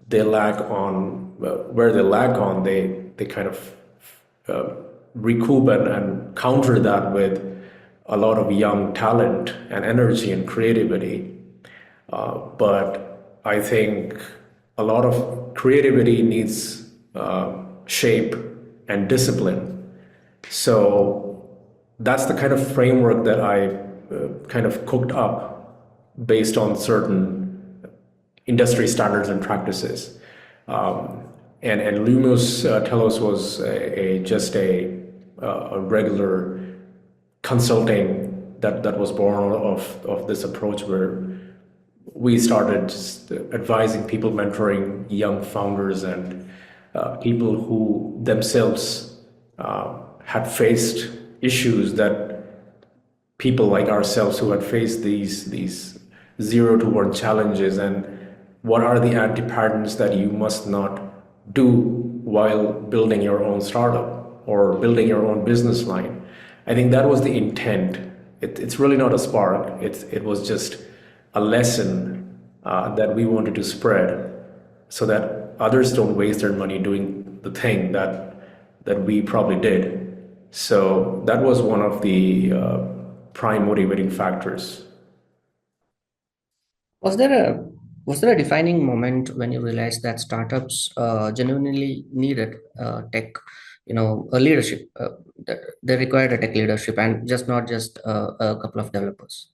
B: they lack on where they lack on, they kind of uh, recoup and counter that with a lot of young talent and energy and creativity. But I think a lot of creativity needs shape and discipline. So that's the kind of framework that I kind of cooked up based on certain industry standards and practices. And Lumos Telos was just a regular consulting that was born of this approach where we started just advising people, mentoring young founders and people who themselves had faced issues that people like ourselves who had faced these 0 to 1 challenges, and what are the anti-patterns that you must not do while building your own startup or building your own business line. I think that was the intent. It's really not a spark. It was just a lesson that we wanted to spread so that others don't waste their money doing the thing that we probably did. So that was one of the prime motivating factors.
A: Was there a was there a defining moment when you realized that startups genuinely needed tech, a leadership that they required a tech leadership and just not just a couple of developers?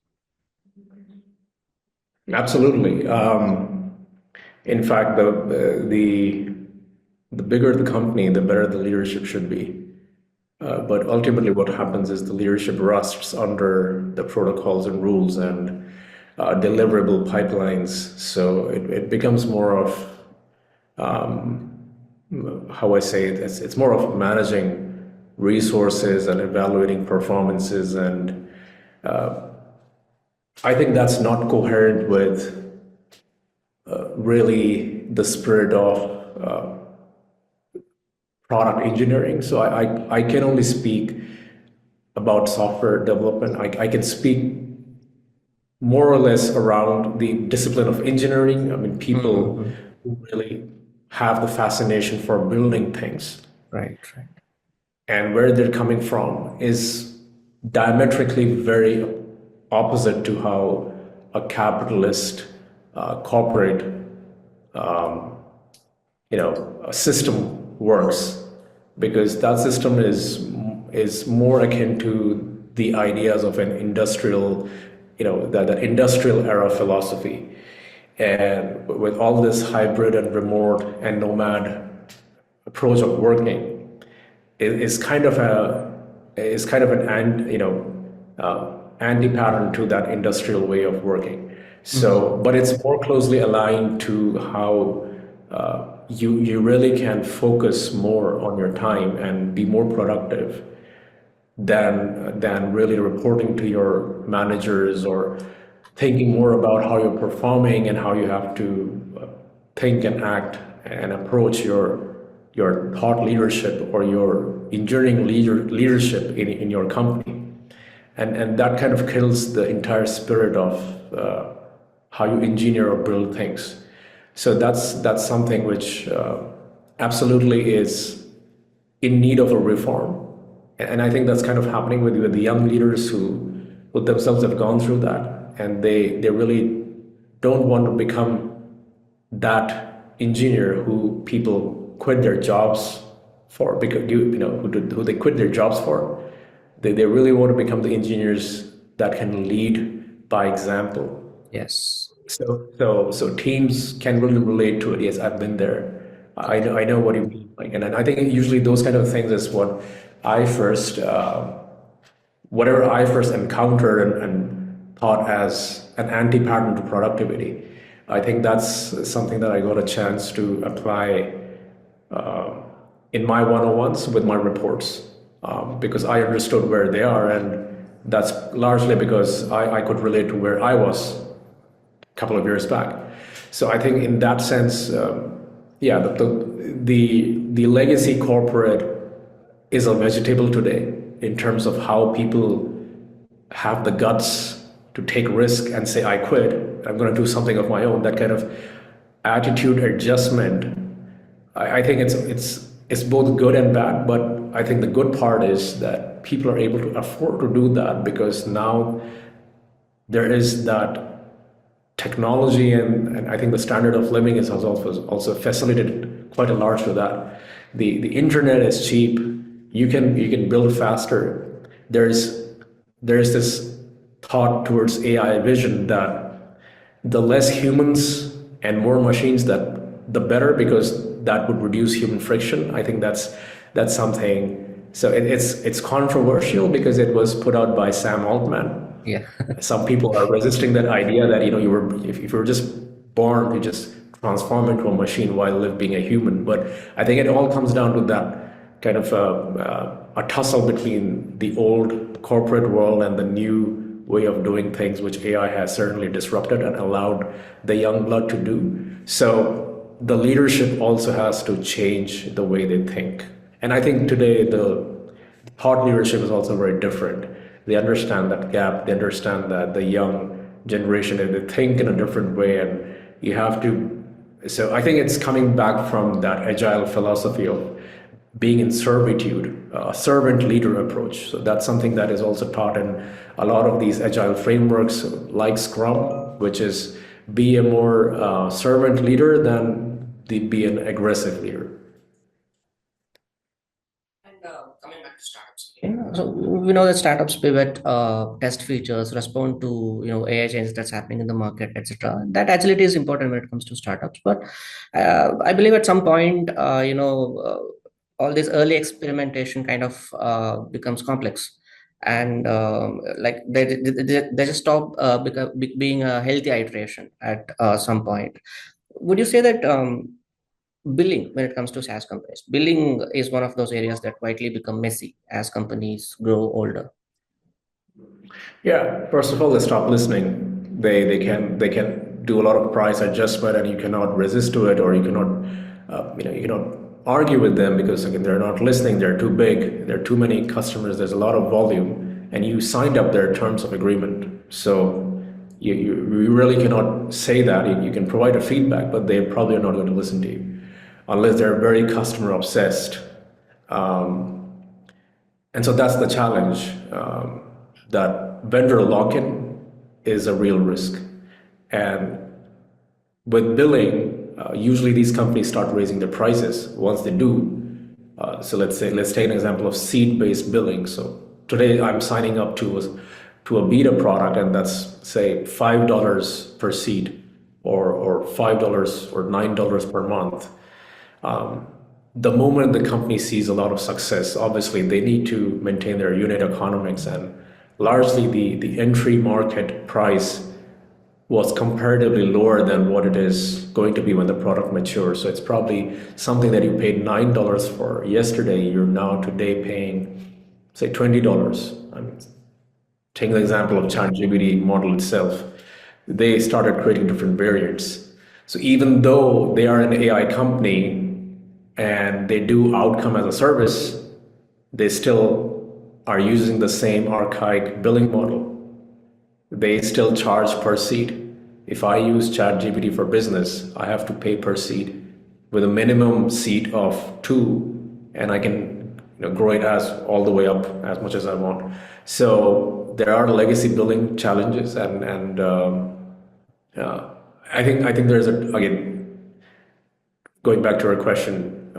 B: Absolutely. In fact, the bigger the company, the better the leadership should be. But ultimately, what happens is the leadership rusts under the protocols and rules and deliverable pipelines. So it becomes more of how I say it. It's more of managing resources and evaluating performances, and I think that's not coherent with really the spirit of product engineering. So I can only speak about software development. I can speak more or less around the discipline of engineering. I mean, people who really have the fascination for building things
A: Right, right.
B: and where they're coming from is diametrically very opposite to how a capitalist corporate a system works, because that system is more akin to the ideas of an industrial, that industrial era philosophy. And with all this hybrid and remote and nomad approach of working, it is kind of anti-pattern to that industrial way of working. So, but it's more closely aligned to how you really can focus more on your time and be more productive than really reporting to your managers or thinking more about how you're performing and how you have to think and act and approach your thought leadership or your engineering leadership in your company. And that kind of kills the entire spirit of how you engineer or build things. So that's something which absolutely is in need of a reform. And I think that's kind of happening with the young leaders who themselves have gone through that, and they really don't want to become that engineer who people quit their jobs for, because who they quit their jobs for. They really want to become the engineers that can lead by example.
A: Yes.
B: So teams can really relate to it. Yes, I've been there. I know what you mean. Like, and I think usually those kind of things is what I first, whatever I first encountered and thought as an anti-pattern to productivity. I think that's something that I got a chance to apply in my one-on-ones with my reports, because I understood where they are, and that's largely because I could relate to where I was couple of years back. So I think in that sense, the legacy corporate is a vegetable today in terms of how people have the guts to take risk and say, I quit, I'm going to do something of my own. That kind of attitude adjustment I think it's both good and bad, but I think the good part is that people are able to afford to do that because now there is that technology, and I think the standard of living is also facilitated quite a large to that. The internet is cheap. You can build faster. There's this thought towards AI vision that the less humans and more machines, that the better, because that would reduce human friction. I think that's something. So it's controversial because it was put out by Sam Altman.
A: Yeah.
B: Some people are resisting that idea that if you were just born to just transform into a machine while being a human. But I think it all comes down to that kind of a tussle between the old corporate world and the new way of doing things, which AI has certainly disrupted and allowed the young blood to do. So the leadership also has to change the way they think. And I think today the thought leadership is also very different. They understand that gap. They understand that the young generation, they think in a different way, and you have to. So I think it's coming back from that agile philosophy of being in servitude, a servant leader approach. So that's something that is also taught in a lot of these agile frameworks like Scrum, which is be a more servant leader than be an aggressive leader.
A: And coming back to startups, yeah, so we know that startups pivot, test features, respond to AI changes that's happening in the market, etc. That agility is important when it comes to startups. But I believe at some point, all this early experimentation kind of becomes complex, and like they just stop being a healthy iteration at some point. Would you say that billing, when it comes to SaaS companies, billing is one of those areas that quietly become messy as companies grow older?
B: Yeah, first of all, they stop listening. They can do a lot of price adjustment, and you cannot resist to it, or you cannot argue with them because again they're not listening. They're too big. There are too many customers. There's a lot of volume, and you signed up their terms of agreement. So you really cannot say that. You can provide a feedback, but they probably are not going to listen to you unless they're very customer obsessed. And so that's the challenge. That vendor lock-in is a real risk. And with billing, usually these companies start raising their prices. Once they do, so let's take an example of seat-based billing. So today I'm signing up to a beta product, and that's say $5 per seat, or $5 or $9 per month. The moment the company sees a lot of success, obviously they need to maintain their unit economics, and largely the entry market price was comparatively lower than what it is going to be when the product matures. So it's probably something that you paid $9 for yesterday, you're now today paying say $20. I mean, taking the example of ChatGPT model itself, they started creating different variants. So even though they are an AI company and they do outcome as a service, they still are using the same archaic billing model. They still charge per seat. If I use ChatGPT for business, I have to pay per seat with a minimum seat of 2, and I can grow it as all the way up as much as I want. So there are legacy billing challenges, and I think there's again, going back to our question,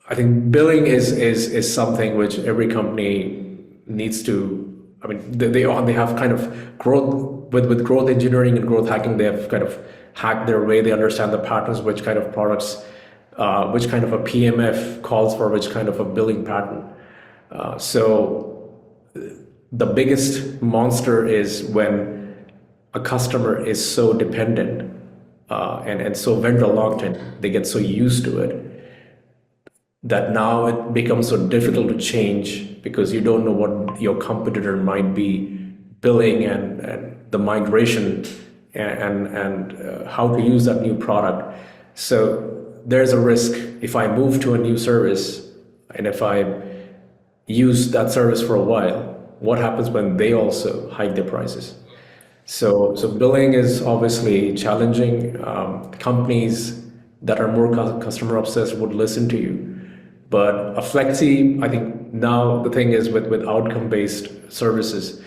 B: I think billing is something which every company needs to. I mean, they have kind of growth with growth engineering and growth hacking. They have kind of hacked their way. They understand the patterns, which kind of products, which kind of a PMF calls for which kind of a billing pattern. So the biggest monster is when a customer is so dependent and so vendor locked in, they get so used to it that now it becomes so difficult to change because you don't know what your competitor might be billing, and the migration, and how to use that new product. So there's a risk if I move to a new service, and if I use that service for a while, what happens when they also hike their prices? So billing is obviously challenging. Companies that are more customer obsessed would listen to you. But a flexi, I think now the thing is with outcome-based services,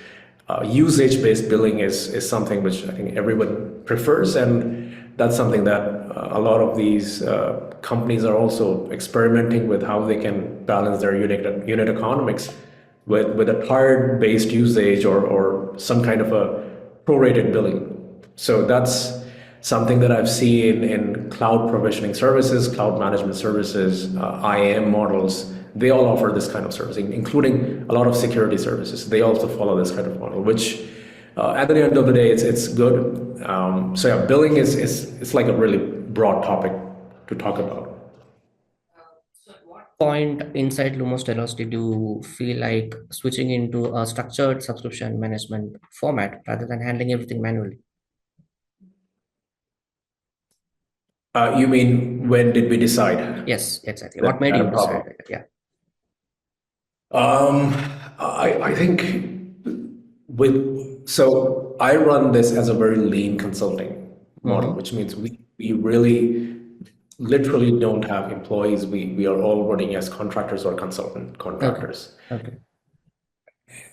B: usage-based billing is something which I think everyone prefers, and that's something that a lot of these companies are also experimenting with how they can balance their unit economics with a tired-based usage or some kind of a prorated billing. So that's something that I've seen in cloud provisioning services, cloud management services, IAM models. They all offer this kind of service, including a lot of security services. They also follow this kind of model, which at the end of the day, it's good. So yeah, billing is it's like a really broad topic to talk about.
A: Point inside Lumos Telos did you feel like switching into a structured subscription management format rather than handling everything manually?
B: You mean when did we decide
A: Yes, exactly.
B: that
A: What
B: we
A: made
B: had
A: you
B: a problem?
A: decide? Yeah.
B: Um, I think so I run this as a very lean consulting model,
A: Mm-hmm.
B: which means we really literally don't have employees. We are all running as contractors or consultant
A: Okay.
B: contractors.
A: Okay.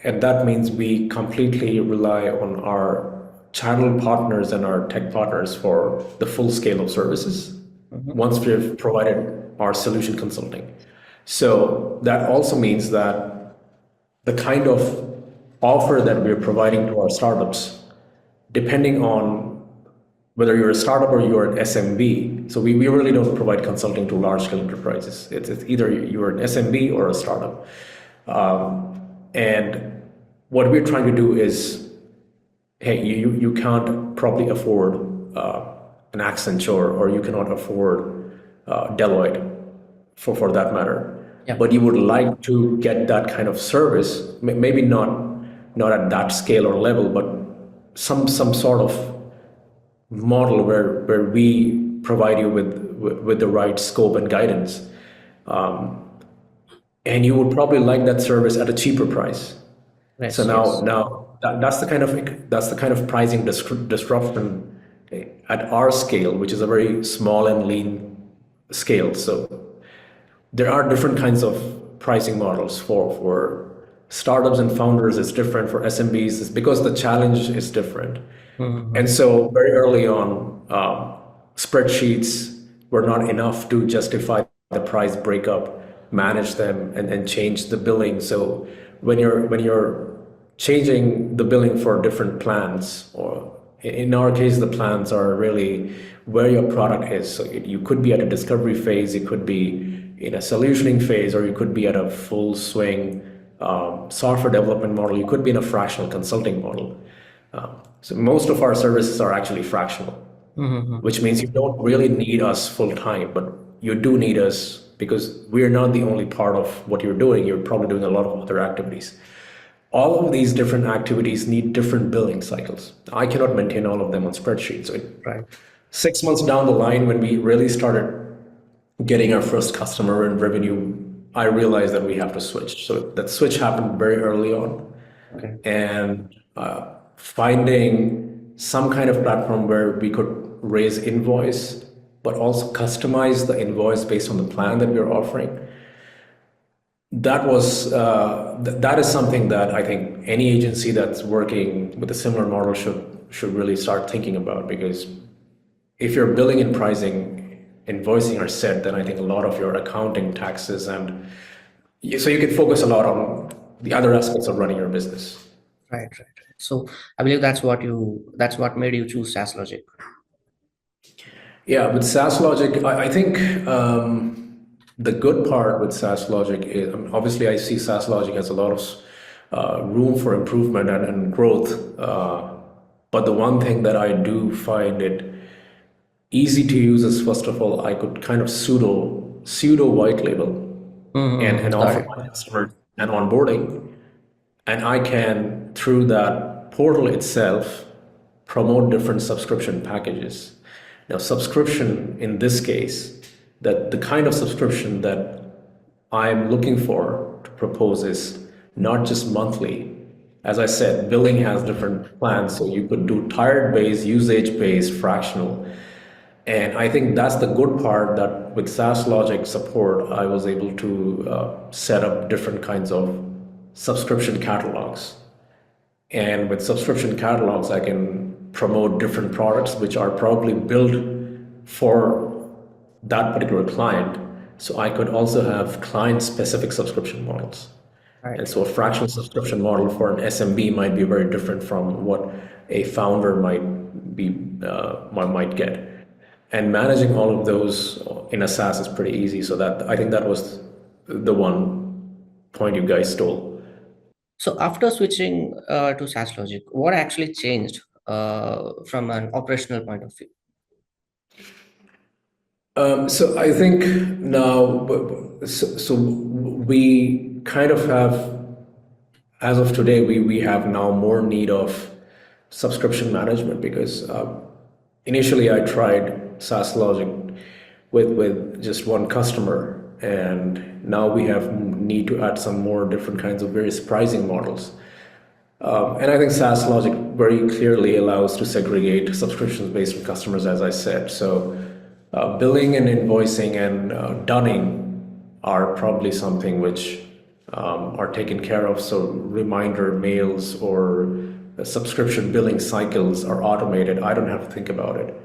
B: And that means we completely rely on our channel partners and our tech partners for the full scale of services
A: Mm-hmm.
B: once we've provided our solution consulting. So that also means that the kind of offer that we're providing to our startups, depending on whether you're a startup or you're an SMB, so we really don't provide consulting to large scale enterprises. It's either you're an SMB or a startup. And what we're trying to do is, hey, you can't probably afford an Accenture or you cannot afford Deloitte for that matter.
A: Yeah.
B: But you would like to get that kind of service, maybe not at that scale or level, but some sort of model where we provide you with the right scope and guidance. And you would probably like that service at a cheaper price. So
A: Yes. Yes.
B: that's the kind of pricing disruption at our scale, which is a very small and lean scale. So there are different kinds of pricing models for startups and founders. It's different for SMBs. It's because the challenge is different.
A: Mm-hmm.
B: And so very early on, spreadsheets were not enough to justify the price breakup, manage them, and change the billing. So when you're changing the billing for different plans, or in our case, the plans are really where your product is. So you could be at a discovery phase, it could be in a solutioning phase, or you could be at a full swing software development model. You could be in a fractional consulting model. So most of our services are actually fractional,
A: Mm-hmm.
B: which means you don't really need us full time, but you do need us because we're not the only part of what you're doing. You're probably doing a lot of other activities. All of these different activities need different billing cycles. I cannot maintain all of them on spreadsheets. So
A: Right.
B: 6 months down the line, when we really started getting our first customer and revenue, I realized that we have to switch. So that switch happened very early on.
A: Okay.
B: And finding some kind of platform where we could raise invoice, but also customize the invoice based on the plan that we're offering. That is something that I think any agency that's working with a similar model should really start thinking about, because if your billing and pricing, invoicing are set, then I think a lot of your accounting, taxes, and so you can focus a lot on the other aspects of running your business.
A: Right. Right. So I believe that's what made you choose Saaslogic.
B: Yeah, with Saaslogic, I think the good part with Saaslogic is, obviously I see Saaslogic as a lot of room for improvement and growth. But the one thing that I do find it easy to use is, first of all, I could kind of pseudo white label
A: Mm-hmm.
B: and
A: Got
B: offer
A: it.
B: my customer an onboarding, and I can, through that portal itself, promote different subscription packages. Now, subscription in this case, that the kind of subscription that I'm looking for to propose is not just monthly. As I said, billing has different plans, so you could do tired based, usage based, fractional. And I think that's the good part, that with Saaslogic support, I was able to set up different kinds of subscription catalogs. And with subscription catalogs, I can promote different products which are probably built for that particular client. So I could also have client-specific subscription models. And
A: Right.
B: so a fractional subscription model for an SMB might be very different from what a founder might get. And managing all of those in a SaaS is pretty easy. So that I think that was the one point you guys stole.
A: So after switching to Saaslogic, what actually changed from an operational point of view?
B: So I think now, so we kind of have, as of today, we have now more need of subscription management because initially I tried Saaslogic with just one customer, and now we have need to add some more different kinds of various pricing models. And I think SaaS logic very clearly allows to segregate subscriptions based on customers, as I said. So billing and invoicing and dunning are probably something which are taken care of. So reminder mails or subscription billing cycles are automated. I don't have to think about it.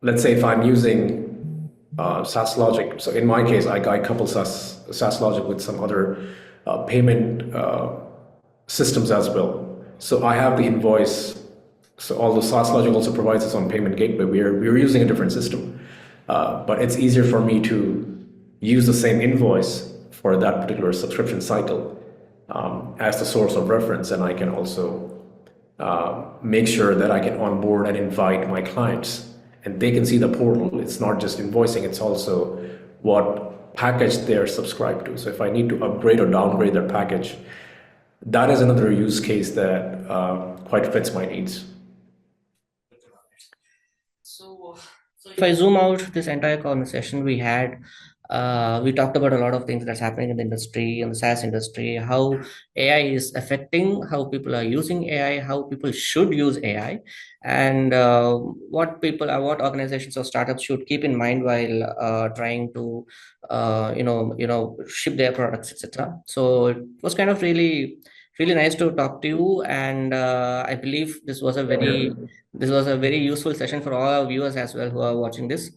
B: Let's say if I'm using SaaS logic. So in my case, I couple SaaS logic with some other payment systems as well. So I have the invoice. So although Saaslogic also provides its own payment gateway, we're using a different system. But it's easier for me to use the same invoice for that particular subscription cycle as the source of reference, and I can also make sure that I can onboard and invite my clients, and they can see the portal. It's not just invoicing; it's also what package they're subscribed to. So if I need to upgrade or downgrade their package, that is another use case that quite fits my needs.
A: So if I zoom out this entire conversation we had, we talked about a lot of things that's happening in the industry, in the SaaS industry, how AI is affecting how people are using AI, how people should use AI, and what organizations or startups should keep in mind while trying to, ship their products, etc. So it was kind of really nice to talk to you, and I believe
B: Here.
A: this was a very useful session for all our viewers as well who are watching this.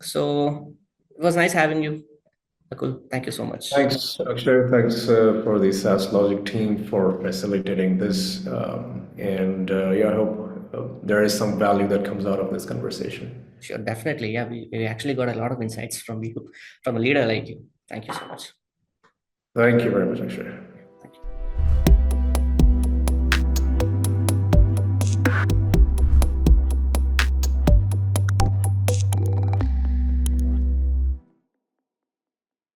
A: So it was nice having you, Akul. Thank you so much.
B: Thanks, Akshay. Thanks for the SaaS Logic team for facilitating this. And yeah, I hope there is some value that comes out of this conversation.
A: Sure, definitely. Yeah, we actually got a lot of insights from you, from a leader like you. Thank you so much.
B: Thank you very much, Akshay.